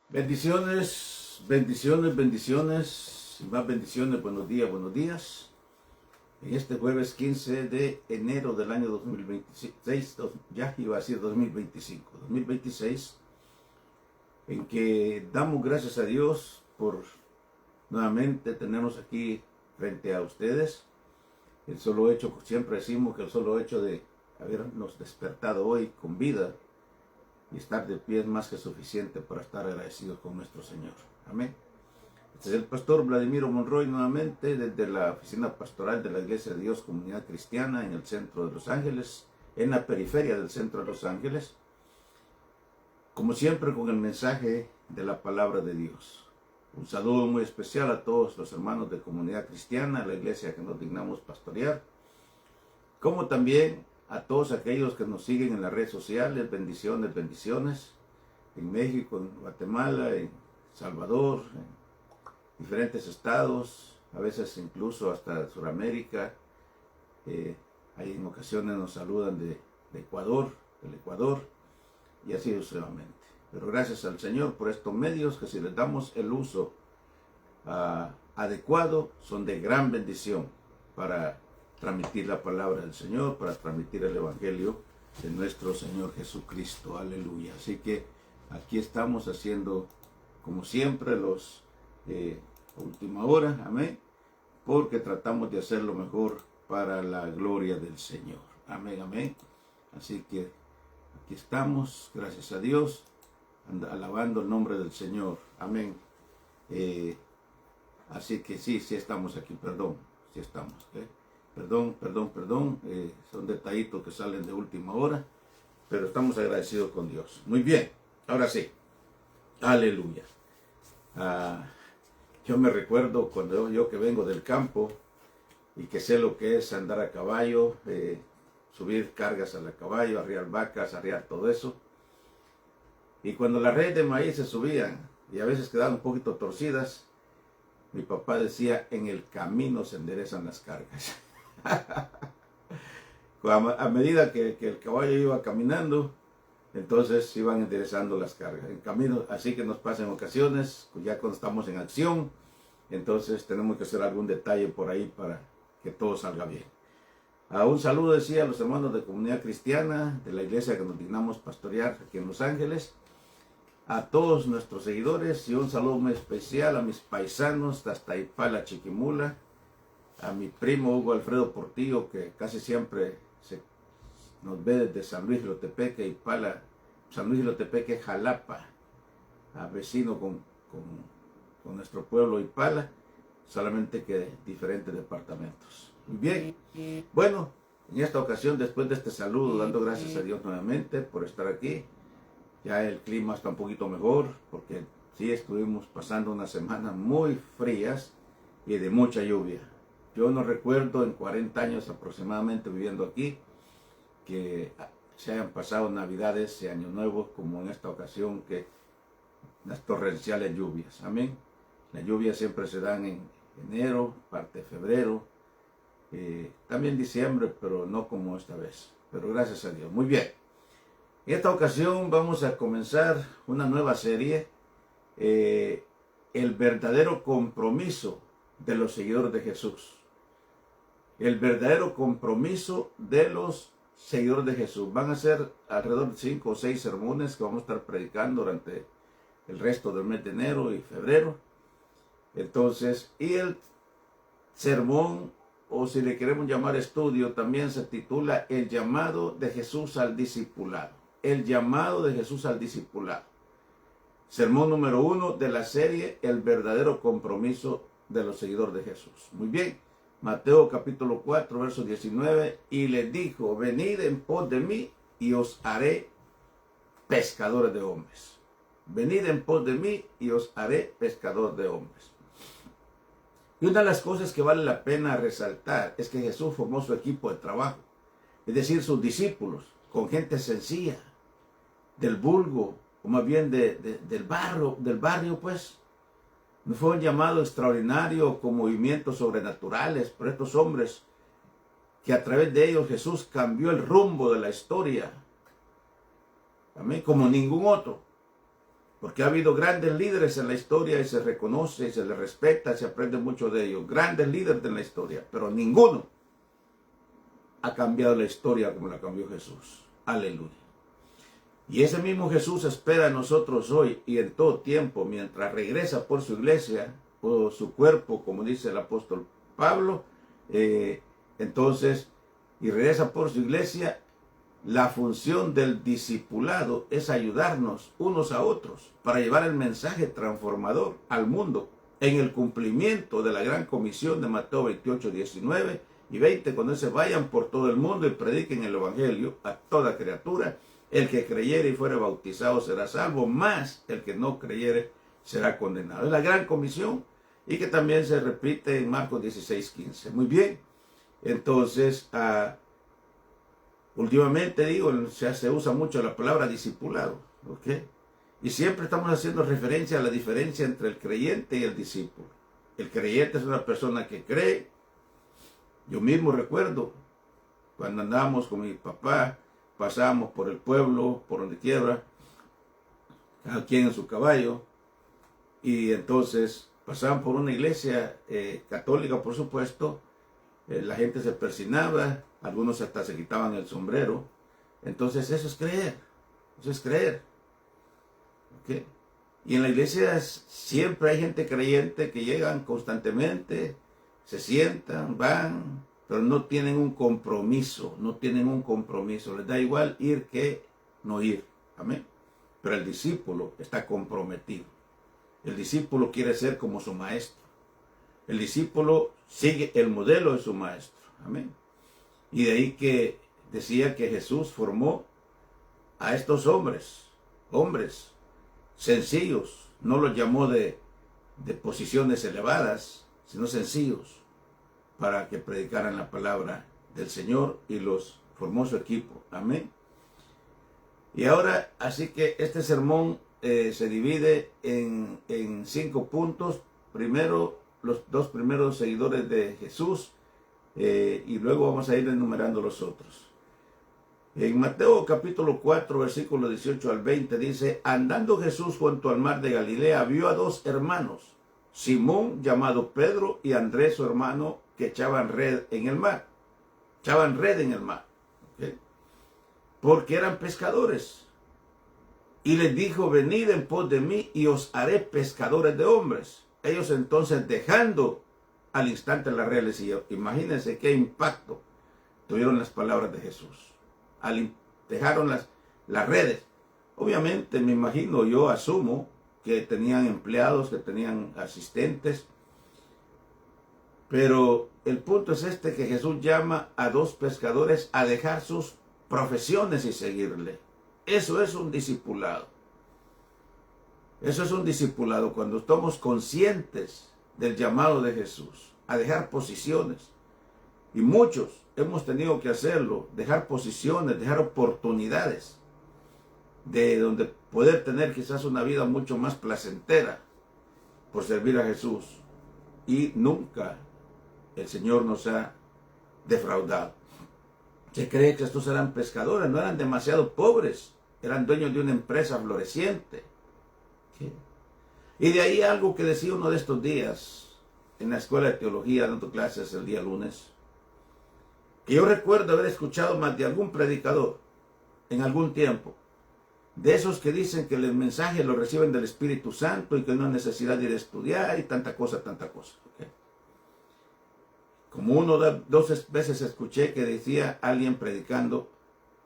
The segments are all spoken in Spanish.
Bendiciones, bendiciones, bendiciones, y más bendiciones, buenos días, buenos días. En este jueves 15 de enero del año 2026, ya iba a decir 2026, en que damos gracias a Dios por nuevamente tenernos aquí frente a ustedes. El solo hecho, siempre decimos que el solo hecho de habernos despertado hoy con vida y estar de pie es más que suficiente para estar agradecidos con nuestro Señor. Amén. Este es el pastor Vladimiro Monroy nuevamente desde la oficina pastoral de la Iglesia de Dios Comunidad Cristiana en el centro de Los Ángeles, en la periferia del centro de Los Ángeles, como siempre con el mensaje de la palabra de Dios. Un saludo muy especial a todos los hermanos de Comunidad Cristiana, la iglesia que nos dignamos pastorear, como también a todos aquellos que nos siguen en las redes sociales. Bendiciones, bendiciones, en México, en Guatemala, en Salvador, en diferentes estados, a veces incluso hasta Sudamérica. Hay en ocasiones nos saludan de Ecuador, del Ecuador, y así sucesivamente. Pero gracias al Señor por estos medios que, si les damos el uso adecuado, son de gran bendición para transmitir la palabra del Señor, para transmitir el Evangelio de nuestro Señor Jesucristo. Aleluya. Así que aquí estamos haciendo, como siempre, los última hora, amén, porque tratamos de hacer lo mejor para la gloria del Señor. Amén, amén. Así que aquí estamos, gracias a Dios, alabando el nombre del Señor. Amén. Así que sí estamos aquí, sí estamos. Perdón, son detallitos que salen de última hora, pero estamos agradecidos con Dios. Muy bien, ahora sí, aleluya. Yo me recuerdo cuando yo que vengo del campo y que sé lo que es andar a caballo, subir cargas a caballo, arriar vacas, arriar todo eso. Y cuando las redes de maíz se subían y a veces quedaban un poquito torcidas, mi papá decía: en el camino se enderezan las cargas. A medida que el caballo iba caminando, entonces iban enderezando las cargas en camino. Así que nos pasa en ocasiones, ya cuando estamos en acción, entonces tenemos que hacer algún detalle por ahí para que todo salga bien. Un saludo, decía, a los hermanos de Comunidad Cristiana, de la iglesia que nos dignamos pastorear aquí en Los Ángeles, a todos nuestros seguidores, y un saludo muy especial a mis paisanos de hasta Ipala, Chiquimula, a mi primo Hugo Alfredo Portillo, que casi siempre nos ve desde San Luis Jilotepeque, Ipala, San Luis Jilotepeque, Jalapa, vecino con nuestro pueblo Ipala, solamente que de diferentes departamentos. Muy bien, bueno, en esta ocasión, después de este saludo, dando gracias a Dios nuevamente por estar aquí. Ya el clima está un poquito mejor, porque sí estuvimos pasando unas semanas muy frías y de mucha lluvia. Yo no recuerdo en 40 años aproximadamente viviendo aquí que se hayan pasado Navidades y Año Nuevo como en esta ocasión, que las torrenciales lluvias. Amén. Las lluvias siempre se dan en enero, parte de febrero, también diciembre, pero no como esta vez. Pero gracias a Dios. Muy bien. En esta ocasión vamos a comenzar una nueva serie, el verdadero compromiso de los seguidores de Jesús. El verdadero compromiso de los seguidores de Jesús. Van a ser alrededor de 5 o 6 sermones que vamos a estar predicando durante el resto del mes de enero y febrero. Entonces, y el sermón, o si le queremos llamar estudio, también se titula El llamado de Jesús al discipulado. El llamado de Jesús al discipulado. Sermón número 1 de la serie El verdadero compromiso de los seguidores de Jesús. Muy bien. Mateo capítulo 4, verso 19. Y les dijo: venid en pos de mí y os haré pescadores de hombres. Venid en pos de mí y os haré pescadores de hombres. Y una de las cosas que vale la pena resaltar es que Jesús formó su equipo de trabajo, es decir, sus discípulos, con gente sencilla, del vulgo, o más bien del barrio, pues. No fue un llamado extraordinario con movimientos sobrenaturales, pero estos hombres, que a través de ellos Jesús cambió el rumbo de la historia, amén, como ningún otro. Porque ha habido grandes líderes en la historia y se reconoce, se les respeta, se aprende mucho de ellos. Grandes líderes en la historia, pero ninguno ha cambiado la historia como la cambió Jesús. Aleluya. Y ese mismo Jesús espera a nosotros hoy y en todo tiempo, mientras regresa por su iglesia, o su cuerpo, como dice el apóstol Pablo, entonces, y regresa por su iglesia. La función del discipulado es ayudarnos unos a otros para llevar el mensaje transformador al mundo en el cumplimiento de la gran comisión de Mateo 28, 19 y 20, cuando dice: vayan por todo el mundo y prediquen el evangelio a toda criatura. El que creyere y fuere bautizado será salvo, mas el que no creyere será condenado. Es la gran comisión, y que también se repite en Marcos 16, 15. Muy bien, entonces últimamente se usa mucho la palabra discipulado, ¿ok? Y siempre estamos haciendo referencia a la diferencia entre el creyente y el discípulo. El creyente es una persona que cree. Yo mismo recuerdo cuando andábamos con mi papá, pasábamos por el pueblo, por donde quiera, cada quien en su caballo, y entonces pasaban por una iglesia católica, por supuesto. La gente se persinaba, algunos hasta se quitaban el sombrero. Entonces eso es creer, eso es creer. ¿Okay? Y en la iglesia siempre hay gente creyente que llegan constantemente, se sientan, van, pero no tienen un compromiso, les da igual ir que no ir. Amén. Pero el discípulo está comprometido. El discípulo quiere ser como su maestro. El discípulo sigue el modelo de su maestro. Amén. Y de ahí que decía que Jesús formó a estos hombres sencillos. No los llamó de posiciones elevadas, sino sencillos, para que predicaran la palabra del Señor, y los formó su equipo. Amén. Y ahora, así que este sermón se divide en 5 puntos. Primero, los 2 primeros seguidores de Jesús, y luego vamos a ir enumerando los otros. En Mateo capítulo 4, versículo 18 al 20 dice: andando Jesús junto al mar de Galilea, vio a 2 hermanos, Simón llamado Pedro y Andrés su hermano, que echaban red en el mar. ¿Okay? Porque eran pescadores. Y les dijo: venid en pos de mí y os haré pescadores de hombres. Ellos entonces, dejando al instante las redes, y imagínense qué impacto tuvieron las palabras de Jesús. Dejaron las redes. Obviamente, me imagino, yo asumo que tenían empleados, que tenían asistentes. Pero el punto es que Jesús llama a 2 pescadores a dejar sus profesiones y seguirle. Eso es un discipulado. Eso es un discipulado, cuando estamos conscientes del llamado de Jesús a dejar posiciones. Y muchos hemos tenido que hacerlo, dejar posiciones, dejar oportunidades de donde poder tener quizás una vida mucho más placentera por servir a Jesús. Y nunca el Señor nos ha defraudado. Se cree que estos eran pescadores, no eran demasiado pobres, eran dueños de una empresa floreciente. ¿Sí? Y de ahí algo que decía uno de estos días en la escuela de teología, dando clases el día lunes, que yo recuerdo haber escuchado más de algún predicador en algún tiempo, de esos que dicen que el mensaje lo reciben del Espíritu Santo y que no hay necesidad de ir a estudiar y tanta cosa. ¿Okay? Como 2 veces escuché que decía alguien predicando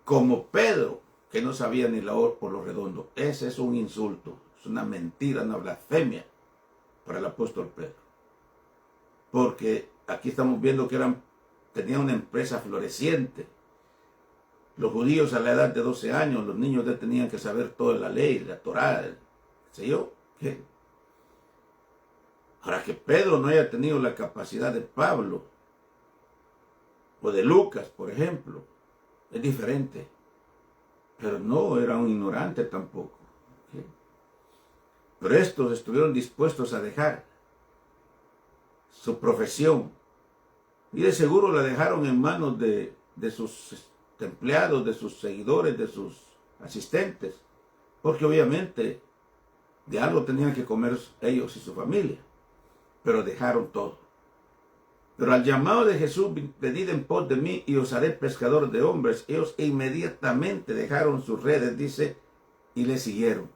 como Pedro, que no sabía ni la hora por lo redondo. Ese es un insulto, es una mentira, una blasfemia para el apóstol Pedro. Porque aquí estamos viendo que tenían una empresa floreciente. Los judíos a la edad de 12 años, los niños ya tenían que saber toda la ley, la Torá, qué sé yo. ¿Qué? Ahora, que Pedro no haya tenido la capacidad de Pablo o de Lucas, por ejemplo, es diferente. Pero no era un ignorante tampoco. ¿Okay? Pero estos estuvieron dispuestos a dejar su profesión. Y de seguro la dejaron en manos de sus empleados, de sus seguidores, de sus asistentes. Porque obviamente De algo tenían que comer ellos y su familia, pero dejaron todo. Pero al llamado de Jesús, venid en pos de mí y os haré pescadores de hombres, ellos inmediatamente dejaron sus redes, dice, y le siguieron.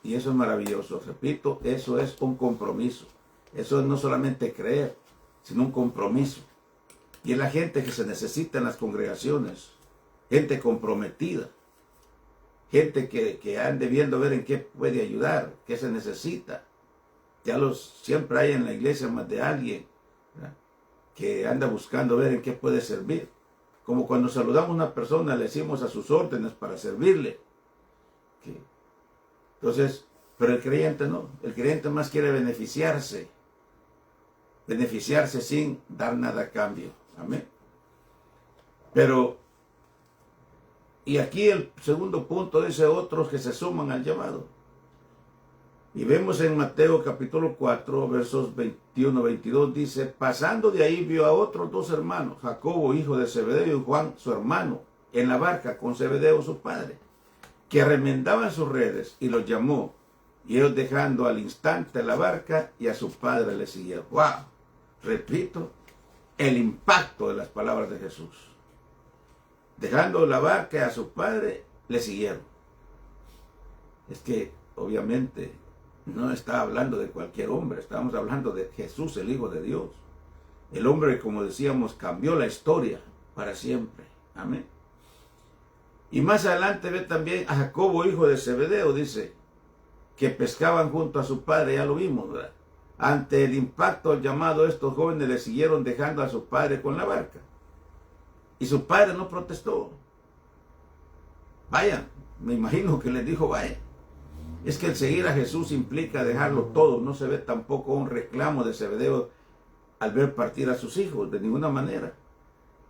Y eso es maravilloso. Repito, eso es un compromiso. Eso es no solamente creer, sino un compromiso. Y es la gente que se necesita en las congregaciones. Gente comprometida. Gente que ande viendo a ver en qué puede ayudar, qué se necesita. Siempre hay en la iglesia más de alguien, ¿verdad?, que anda buscando ver en qué puede servir. Como cuando saludamos a una persona, le decimos a sus órdenes para servirle. Entonces, pero el creyente no. El creyente más quiere beneficiarse. Beneficiarse sin dar nada a cambio. Amén. Pero, y aquí el segundo punto dice otros que se suman al llamado. Y vemos en Mateo capítulo 4, versos 21-22, dice, pasando de ahí vio a otros dos hermanos, Jacobo, hijo de Zebedeo, y Juan, su hermano, en la barca con Zebedeo, su padre, que remendaban sus redes, y los llamó. Y ellos, dejando al instante la barca, y a su padre le siguieron. ¡Wow! Repito, el impacto de las palabras de Jesús. Dejando la barca y a su padre, le siguieron. Es que, obviamente, no está hablando de cualquier hombre, estamos hablando de Jesús, el Hijo de Dios. El hombre, como decíamos, cambió la historia para siempre. Amén. Y más adelante ve también a Jacobo, hijo de Zebedeo, dice, que pescaban junto a su padre, ya lo vimos, ¿verdad? Ante el impacto del llamado, estos jóvenes le siguieron dejando a su padre con la barca. Y su padre no protestó. Vayan, me imagino que les dijo, vayan. Es que el seguir a Jesús implica dejarlo todo. No se ve tampoco un reclamo de Zebedeo al ver partir a sus hijos, de ninguna manera.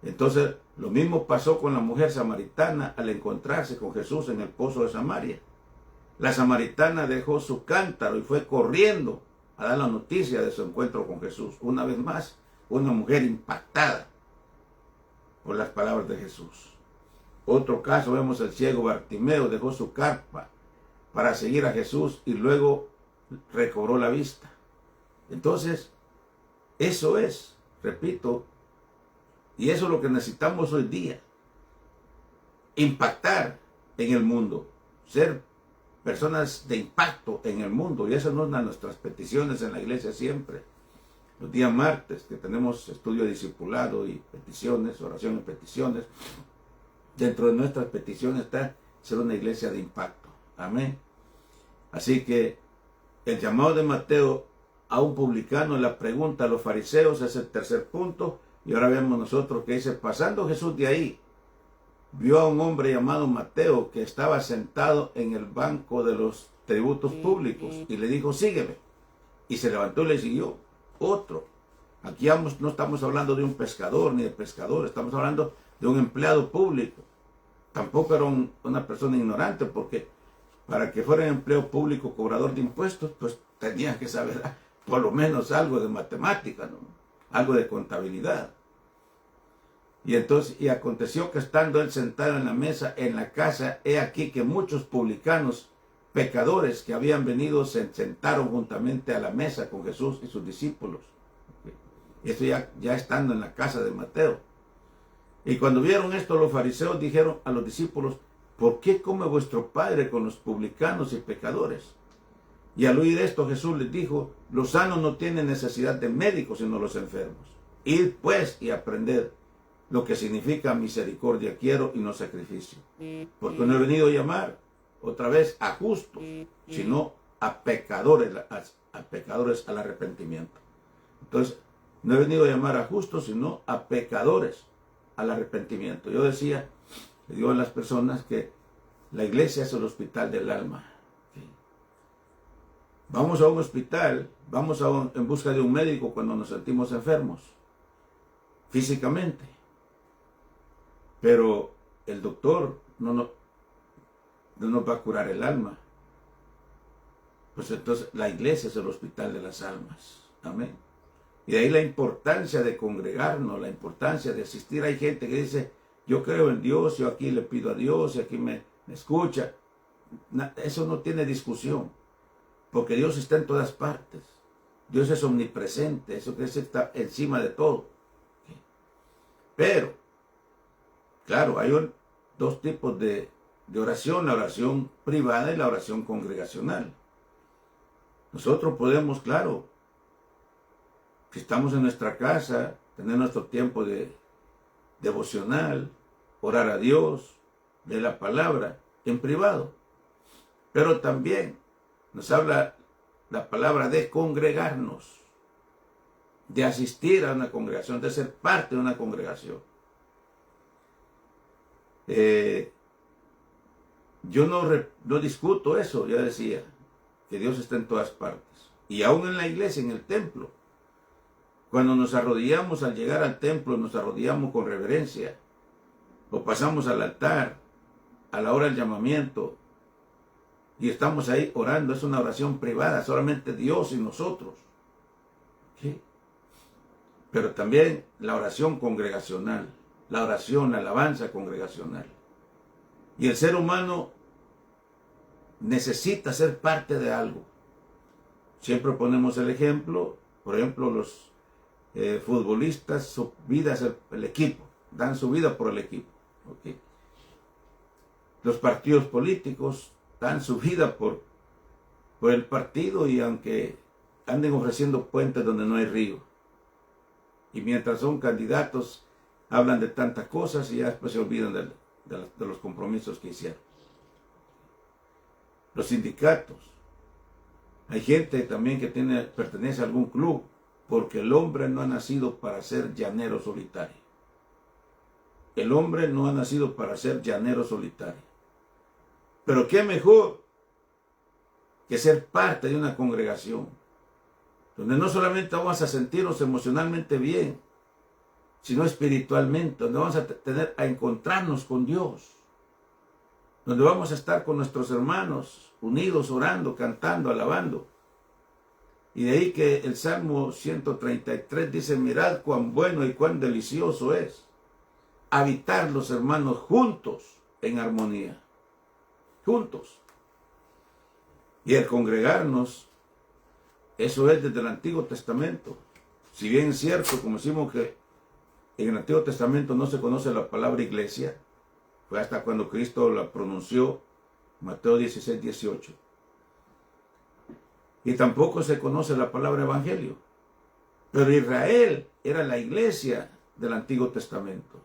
Entonces, lo mismo pasó con la mujer samaritana al encontrarse con Jesús en el pozo de Samaria. La samaritana dejó su cántaro y fue corriendo a dar la noticia de su encuentro con Jesús. Una vez más, una mujer impactada por las palabras de Jesús. Otro caso, vemos el ciego Bartimeo, dejó su carpa para seguir a Jesús y luego recobró la vista. Entonces, eso es, repito, y eso es lo que necesitamos hoy día. Impactar en el mundo, ser personas de impacto en el mundo. Y eso es una de nuestras peticiones en la iglesia siempre. Los días martes que tenemos estudio discipulado y peticiones, oración y peticiones. Dentro de nuestras peticiones está ser una iglesia de impacto. Amén. Así que el llamado de Mateo a un publicano, la pregunta a los fariseos, es el tercer punto. Y ahora vemos nosotros que dice, pasando Jesús de ahí, vio a un hombre llamado Mateo que estaba sentado en el banco de los tributos públicos y le dijo, sígueme. Y se levantó y le siguió. Otro. Aquí no estamos hablando de un pescador ni de pescador, estamos hablando de un empleado público. Tampoco era una persona ignorante, porque para que fuera un empleo público cobrador de impuestos, pues tenía que saber por lo menos algo de matemática, ¿no? Algo de contabilidad. Y entonces, y aconteció que estando él sentado en la mesa en la casa, he aquí que muchos publicanos, pecadores que habían venido, se sentaron juntamente a la mesa con Jesús y sus discípulos. Esto ya estando en la casa de Mateo. Y cuando vieron esto, los fariseos dijeron a los discípulos, ¿por qué come vuestro padre con los publicanos y pecadores? Y al oír esto, Jesús les dijo, los sanos no tienen necesidad de médicos, sino los enfermos. Id pues y aprended lo que significa misericordia quiero y no sacrificio. Porque no he venido a llamar otra vez a justos, sino a pecadores al arrepentimiento. Entonces, no he venido a llamar a justos, sino a pecadores al arrepentimiento. Yo decía, le digo a las personas que la iglesia es el hospital del alma. Vamos a un hospital, en busca de un médico cuando nos sentimos enfermos, físicamente. Pero el doctor no nos va a curar el alma. Pues entonces la iglesia es el hospital de las almas. Amén. Y de ahí la importancia de congregarnos, la importancia de asistir. Hay gente que dice, yo creo en Dios, yo aquí le pido a Dios y aquí me escucha. Eso no tiene discusión. porque Dios está en todas partes. Dios es omnipresente, eso que está encima de todo. Pero, claro, hay dos tipos de oración, la oración privada y la oración congregacional. Nosotros podemos, claro, si estamos en nuestra casa, tener nuestro tiempo de devocional, orar a Dios, leer la palabra en privado. Pero también nos habla la palabra de congregarnos, de asistir a una congregación, de ser parte de una congregación. Yo no discuto eso, ya decía, que Dios está en todas partes. Y aún en la iglesia, en el templo. Cuando nos arrodillamos al llegar al templo, nos arrodillamos con reverencia. O pasamos al altar, a la hora del llamamiento. Y estamos ahí orando, es una oración privada, solamente Dios y nosotros. ¿Sí? Pero también la oración congregacional, la oración, la alabanza congregacional. Y el ser humano necesita ser parte de algo. Siempre ponemos el ejemplo, por ejemplo, los futbolistas, su vida es el equipo, dan su vida por el equipo. ¿Okay? Los partidos políticos dan su vida por el partido, y aunque anden ofreciendo puentes donde no hay río. Y mientras son candidatos, hablan de tantas cosas y ya después se olvidan de los compromisos que hicieron. Los sindicatos. Hay gente también que pertenece a algún club, porque el hombre no ha nacido para ser llanero solitario. El hombre no ha nacido para ser llanero solitario. Pero qué mejor que ser parte de una congregación, donde no solamente vamos a sentirnos emocionalmente bien, sino espiritualmente, donde vamos a encontrarnos con Dios, donde vamos a estar con nuestros hermanos, unidos, orando, cantando, alabando. Y de ahí que el Salmo 133 dice: mirad cuán bueno y cuán delicioso es habitar los hermanos juntos en armonía. Juntos. Y el congregarnos, eso es desde el Antiguo Testamento. Si bien es cierto, como decimos que en el Antiguo Testamento no se conoce la palabra iglesia, fue hasta cuando Cristo la pronunció, Mateo 16, 18. Y tampoco se conoce la palabra evangelio. Pero Israel era la iglesia del Antiguo Testamento.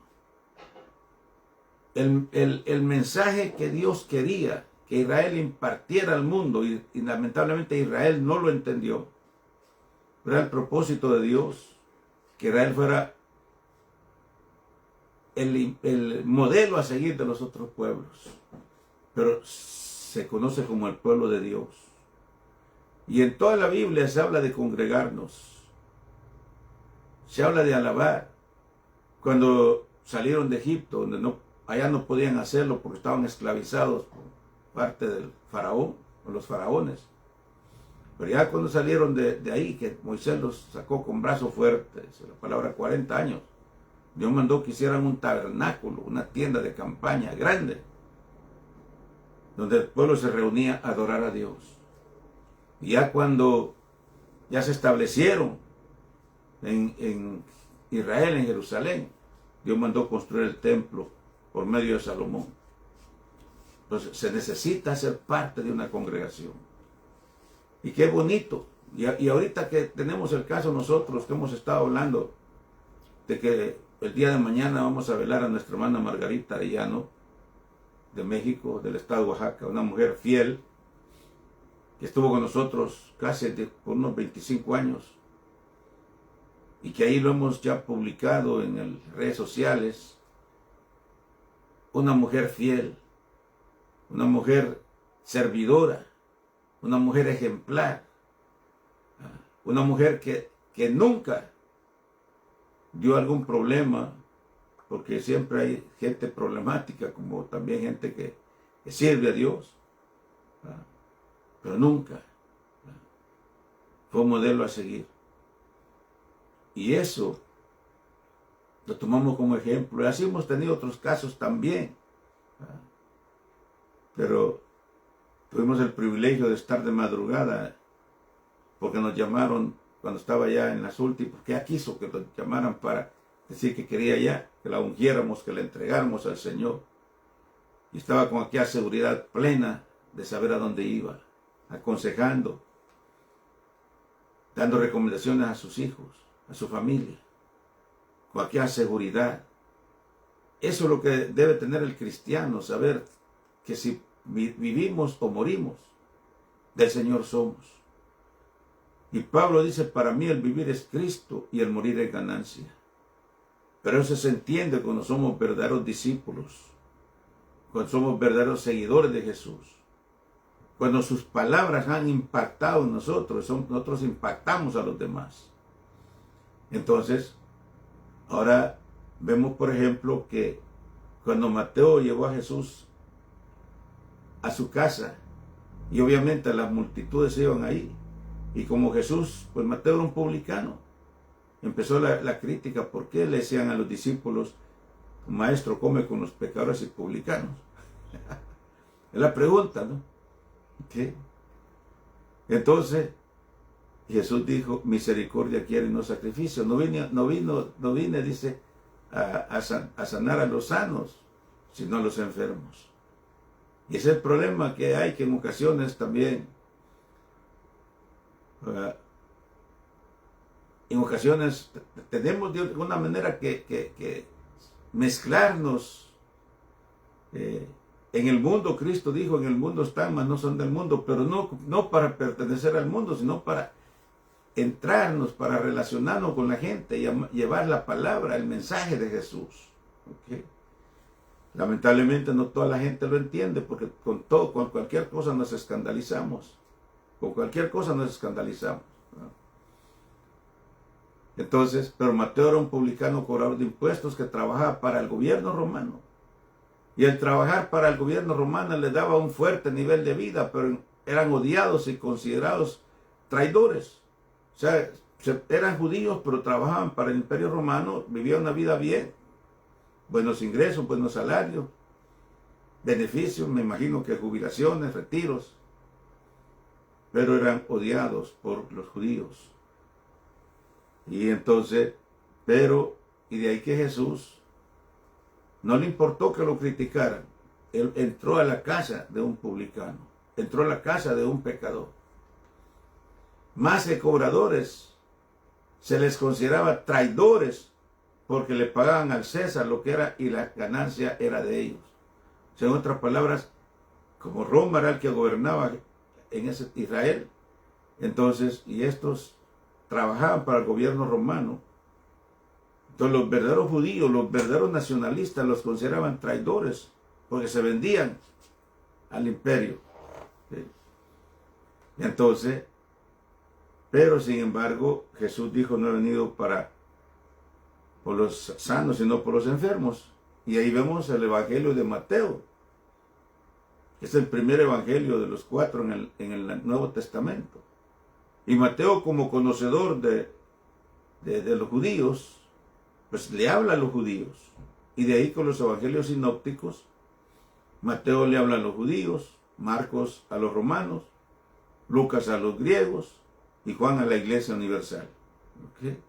El mensaje que Dios quería que Israel impartiera al mundo, y lamentablemente Israel no lo entendió. Era el propósito de Dios que Israel fuera el modelo a seguir de los otros pueblos. Pero se conoce como el pueblo de Dios. Y en toda la Biblia se habla de congregarnos. Se habla de alabar. Cuando salieron de Egipto, donde allá no podían hacerlo porque estaban esclavizados por parte del faraón, o los faraones. Pero ya cuando salieron de ahí, que Moisés los sacó con brazos fuertes, la palabra 40 años, Dios mandó que hicieran un tabernáculo, una tienda de campaña grande, donde el pueblo se reunía a adorar a Dios. Y ya cuando ya se establecieron en Israel, en Jerusalén, Dios mandó construir el templo por medio de Salomón. Entonces se necesita ser parte de una congregación. Y qué bonito. Y ahorita que tenemos el caso nosotros, que hemos estado hablando de que el día de mañana vamos a velar a nuestra hermana Margarita Arellano, de México, del estado de Oaxaca, una mujer fiel, que estuvo con nosotros casi por unos 25 años, y que ahí lo hemos ya publicado en las redes sociales. Una mujer fiel, una mujer servidora, una mujer ejemplar, una mujer que nunca dio algún problema, porque siempre hay gente problemática, como también gente que sirve a Dios, pero nunca fue un modelo a seguir. Y eso lo tomamos como ejemplo. Y así hemos tenido otros casos también. Pero tuvimos el privilegio de estar de madrugada porque nos llamaron cuando estaba ya en las últimas, porque ya quiso que nos llamaran para decir que quería ya que la ungiéramos, que la entregáramos al Señor. Y estaba con aquella seguridad plena de saber a dónde iba, aconsejando, dando recomendaciones a sus hijos, a su familia, con aquella seguridad. Eso es lo que debe tener el cristiano, saber que si vivimos o morimos, del Señor somos. Y Pablo dice, para mí el vivir es Cristo y el morir es ganancia. Pero eso se entiende cuando somos verdaderos discípulos, cuando somos verdaderos seguidores de Jesús, cuando sus palabras han impactado en nosotros, nosotros impactamos a los demás. Entonces, ahora vemos, por ejemplo, que cuando Mateo llevó a Jesús a su casa, y obviamente las multitudes iban ahí, y como Jesús, pues Mateo era un publicano, empezó la crítica. ¿Por qué le decían a los discípulos, maestro come con los pecadores y publicanos? Es la pregunta, ¿no? ¿Qué? Entonces Jesús dijo, misericordia quiere y no sacrificio. No vine, dice, a sanar a los sanos, sino a los enfermos. Y ese es el problema que hay, que en ocasiones también, tenemos de alguna manera que mezclarnos. En el mundo, Cristo dijo, en el mundo están, mas no son del mundo, pero no para pertenecer al mundo, sino para entrarnos, para relacionarnos con la gente y llevar la palabra, el mensaje de Jesús. ¿Okay? Lamentablemente no toda la gente lo entiende, porque con cualquier cosa nos escandalizamos. Con cualquier cosa nos escandalizamos, ¿no? Entonces, pero Mateo era un publicano cobrador de impuestos que trabajaba para el gobierno romano. Y el trabajar para el gobierno romano le daba un fuerte nivel de vida, pero eran odiados y considerados traidores. O sea, eran judíos, pero trabajaban para el imperio romano, vivían una vida bien. Buenos ingresos, buenos salarios, beneficios, me imagino que jubilaciones, retiros. Pero eran odiados por los judíos. Y entonces, y de ahí que Jesús no le importó que lo criticaran. Él entró a la casa de un publicano, entró a la casa de un pecador. Más que cobradores, se les consideraba traidores porque le pagaban al César lo que era y la ganancia era de ellos. O sea, en otras palabras, como Roma era el que gobernaba en ese Israel, entonces, y estos trabajaban para el gobierno romano. Entonces los verdaderos judíos, los verdaderos nacionalistas los consideraban traidores porque se vendían al imperio. ¿Sí? Entonces, pero sin embargo, Jesús dijo, no he venido por los sanos, sino por los enfermos. Y ahí vemos el evangelio de Mateo. Es el primer evangelio de los 4 en el Nuevo Testamento. Y Mateo, como conocedor de los judíos, pues le habla a los judíos. Y de ahí con los evangelios sinópticos, Mateo le habla a los judíos, Marcos a los romanos, Lucas a los griegos y Juan a la iglesia universal. ¿Okay?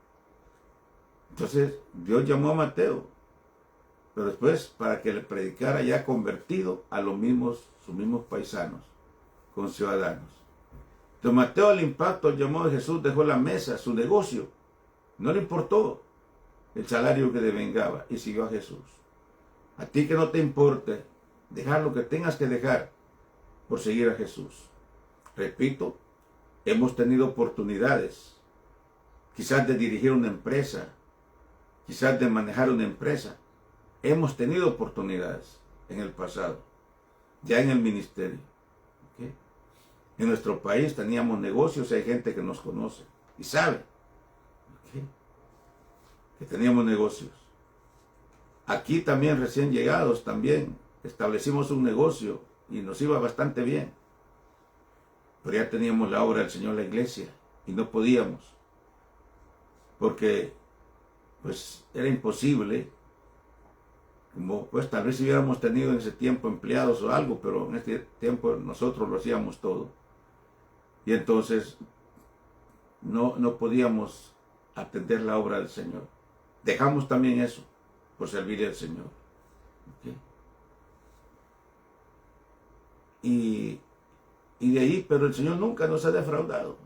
Entonces Dios llamó a Mateo, pero después para que le predicara ya convertido a sus mismos paisanos, con ciudadanos. Entonces Mateo, al impacto, al llamado de Jesús, dejó la mesa, su negocio, no le importó el salario que devengaba y siguió a Jesús. A ti que no te importe dejar lo que tengas que dejar por seguir a Jesús. Repito, hemos tenido oportunidades, quizás de dirigir una empresa, quizás de manejar una empresa. Hemos tenido oportunidades en el pasado, ya en el ministerio. ¿Okay? En nuestro país teníamos negocios, hay gente que nos conoce y sabe. ¿Okay? Que teníamos negocios. Aquí también recién llegados también establecimos un negocio y nos iba bastante bien. Pero ya teníamos la obra del Señor, la iglesia, y no podíamos. Porque pues era imposible. Como pues tal vez si hubiéramos tenido en ese tiempo empleados o algo, pero en este tiempo nosotros lo hacíamos todo. Y entonces no podíamos atender la obra del Señor. Dejamos también eso por servir al Señor. ¿Okay? Y de ahí, pero el Señor nunca nos ha defraudado.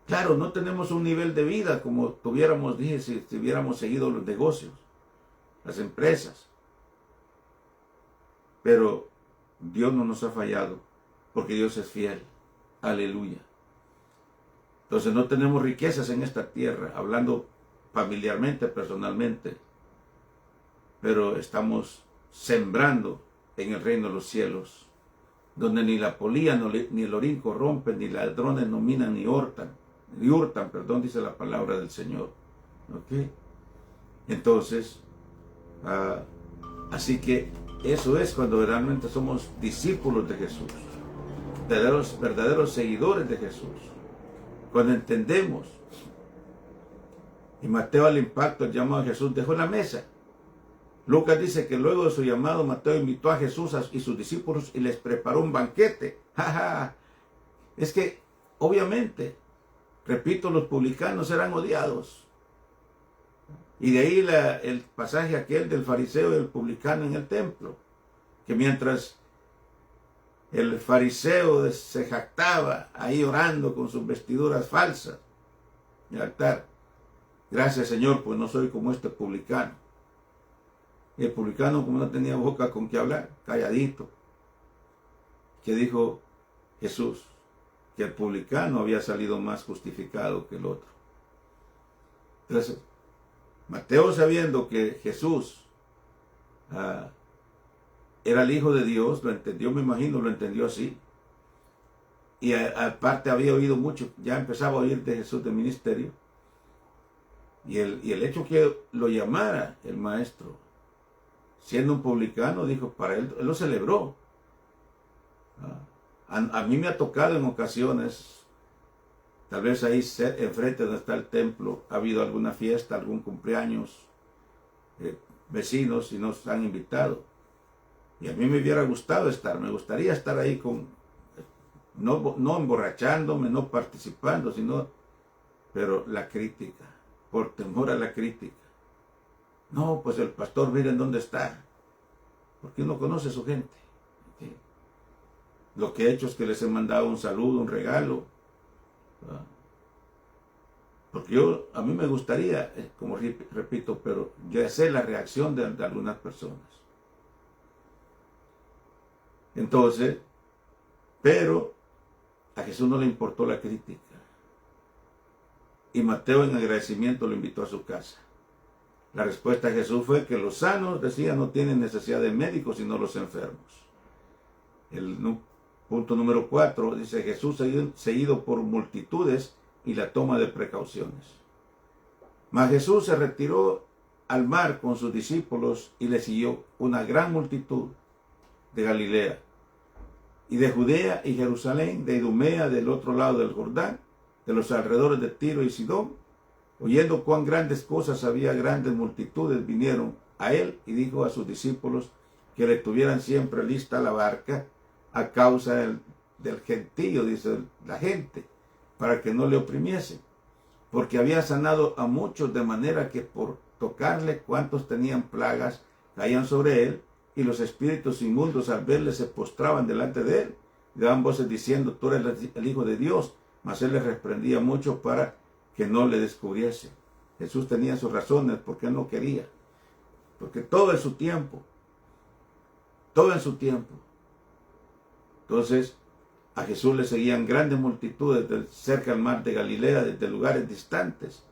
Claro, no tenemos un nivel de vida como tuviéramos, dije, si hubiéramos seguido los negocios, las empresas. Pero Dios no nos ha fallado, porque Dios es fiel. Aleluya. Entonces no tenemos riquezas en esta tierra, hablando familiarmente, personalmente, pero estamos sembrando en el reino de los cielos, donde ni la polilla ni el orín corrompen, ni ladrones no minan ni hurtan, dice la palabra del Señor. ¿Okay? Entonces, así que eso es cuando realmente somos discípulos de Jesús, verdaderos seguidores de Jesús. Cuando entendemos, y Mateo al impacto, el llamado de Jesús, dejó la mesa. Lucas dice que luego de su llamado, Mateo invitó a Jesús y sus discípulos y les preparó un banquete. Es que, obviamente, repito, los publicanos eran odiados. Y de ahí el pasaje aquel del fariseo y el publicano en el templo, que mientras el fariseo se jactaba ahí orando con sus vestiduras falsas en el altar, gracias Señor, pues no soy como este publicano. Y el publicano, como no tenía boca con qué hablar, calladito, que dijo Jesús que el publicano había salido más justificado que el otro. Entonces, Mateo, sabiendo que Jesús era el Hijo de Dios, lo entendió, me imagino, lo entendió así. Y aparte había oído mucho, ya empezaba a oír de Jesús de ministerio. Y el hecho que lo llamara el maestro, siendo un publicano, dijo, para él lo celebró. A mí me ha tocado en ocasiones, tal vez ahí enfrente donde está el templo, ha habido alguna fiesta, algún cumpleaños, vecinos y nos han invitado. Y a mí me hubiera gustado estar, me gustaría estar ahí no emborrachándome, no participando, pero la crítica, por temor a la crítica. No, pues el pastor, miren dónde está, porque uno conoce a su gente. ¿Okay? Lo que he hecho es que les he mandado un saludo, un regalo. Porque a mí me gustaría, como repito, pero ya sé la reacción de algunas personas. Entonces, pero a Jesús no le importó la crítica. Y Mateo en agradecimiento lo invitó a su casa. La respuesta de Jesús fue que los sanos, decía, no tienen necesidad de médicos, sino los enfermos. El punto número 4 dice, Jesús seguido por multitudes y la toma de precauciones. Mas Jesús se retiró al mar con sus discípulos y le siguió una gran multitud de Galilea y de Judea y Jerusalén, de Idumea, del otro lado del Jordán, de los alrededores de Tiro y Sidón. Oyendo cuán grandes cosas había, grandes multitudes vinieron a él y dijo a sus discípulos que le tuvieran siempre lista la barca a causa del gentío, dice la gente, para que no le oprimiesen, porque había sanado a muchos de manera que por tocarle cuantos tenían plagas caían sobre él, y los espíritus inmundos al verle se postraban delante de él y daban voces diciendo, tú eres el Hijo de Dios, mas él les reprendía mucho para que no le descubriese. Jesús tenía sus razones porque él no quería, porque todo en su tiempo, todo en su tiempo. Entonces a Jesús le seguían grandes multitudes cerca del mar de Galilea, desde lugares distantes.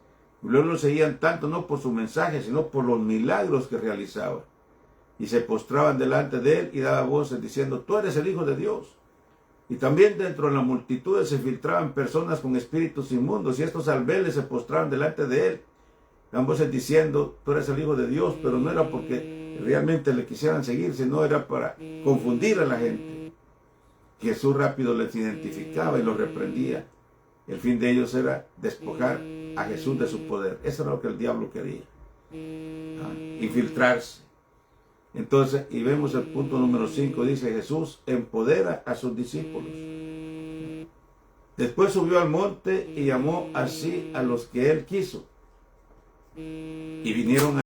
Y luego lo seguían tanto no por su mensaje, sino por los milagros que realizaba. Y se postraban delante de él y daba voces diciendo, tú eres el Hijo de Dios. Y también dentro de la multitud se filtraban personas con espíritus inmundos, y estos al verle se postraban delante de él. Daban voces diciendo, tú eres el Hijo de Dios, pero no era porque realmente le quisieran seguir, sino era para confundir a la gente. Jesús rápido les identificaba y los reprendía. El fin de ellos era despojar a Jesús de su poder. Eso era lo que el diablo quería. Infiltrarse. Entonces, y vemos el punto número 5, dice Jesús empodera a sus discípulos. Después subió al monte y llamó así a los que él quiso. Y vinieron